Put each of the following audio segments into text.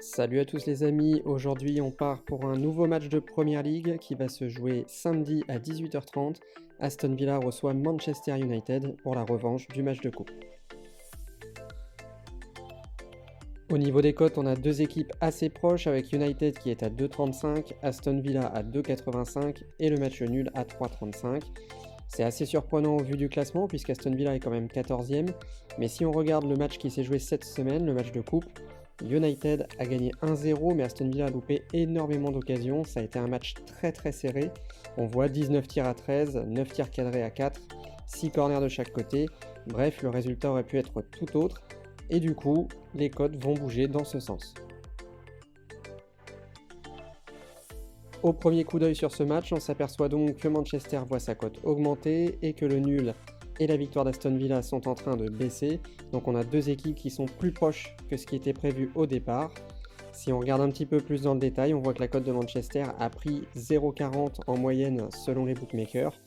Salut à tous les amis, aujourd'hui on part pour un nouveau match de Premier League qui va se jouer samedi à 18h30. Aston Villa reçoit Manchester United pour la revanche du match de coupe. Au niveau des cotes, on a deux équipes assez proches avec United qui est à 2,35, Aston Villa à 2,85 et le match nul à 3,35. C'est assez surprenant au vu du classement puisqu'Aston Villa est quand même 14e, mais si on regarde le match qui s'est joué cette semaine, le match de coupe, United a gagné 1-0 mais Aston Villa a loupé énormément d'occasions, ça a été un match très serré. On voit 19 tirs à 13, 9 tirs cadrés à 4, 6 corners de chaque côté, bref le résultat aurait pu être tout autre et du coup les cotes vont bouger dans ce sens. Au premier coup d'œil sur ce match, on s'aperçoit donc que Manchester voit sa cote augmenter et que le nul et la victoire d'Aston Villa sont en train de baisser. Donc on a deux équipes qui sont plus proches que ce qui était prévu au départ. Si on regarde un petit peu plus dans le détail, on voit que la cote de Manchester a pris 0,40 en moyenne selon les bookmakers.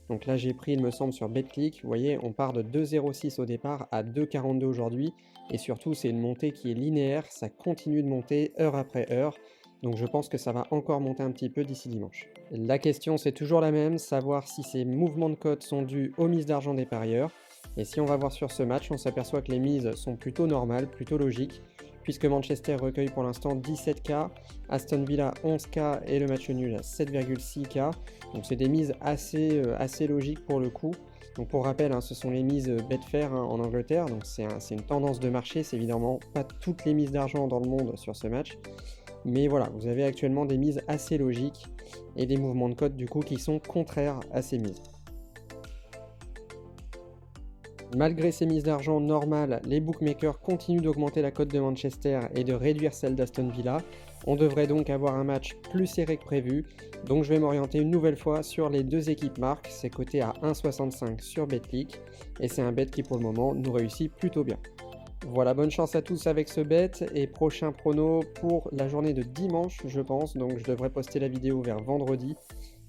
Donc là j'ai pris, il me semble, sur Betclic. Vous voyez, on part de 2,06 au départ à 2,42 aujourd'hui. Et surtout, c'est une montée qui est linéaire, ça continue de monter heure après heure. Donc je pense que ça va encore monter un petit peu d'ici dimanche. La question c'est toujours la même, savoir si ces mouvements de cote sont dus aux mises d'argent des parieurs. Et si on va voir sur ce match, on s'aperçoit que les mises sont plutôt normales, plutôt logiques, puisque Manchester recueille pour l'instant 17K, Aston Villa 11K et le match nul 7,6K. Donc c'est des mises assez logiques pour le coup. Donc pour rappel, ce sont les mises Betfair en Angleterre, donc c'est une tendance de marché, c'est évidemment pas toutes les mises d'argent dans le monde sur ce match. Mais voilà, vous avez actuellement des mises assez logiques et des mouvements de cote du coup qui sont contraires à ces mises. Malgré ces mises d'argent normales, les bookmakers continuent d'augmenter la cote de Manchester et de réduire celle d'Aston Villa. On devrait donc avoir un match plus serré que prévu, donc je vais m'orienter une nouvelle fois sur les deux équipes marques. C'est coté à 1,65 sur Betclic et c'est un bet qui pour le moment nous réussit plutôt bien. Voilà, bonne chance à tous avec ce bet et prochain prono pour la journée de dimanche je pense, donc je devrais poster la vidéo vers vendredi.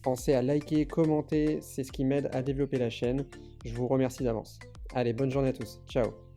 Pensez à liker, commenter, c'est ce qui m'aide à développer la chaîne. Je vous remercie d'avance. Allez, bonne journée à tous, ciao.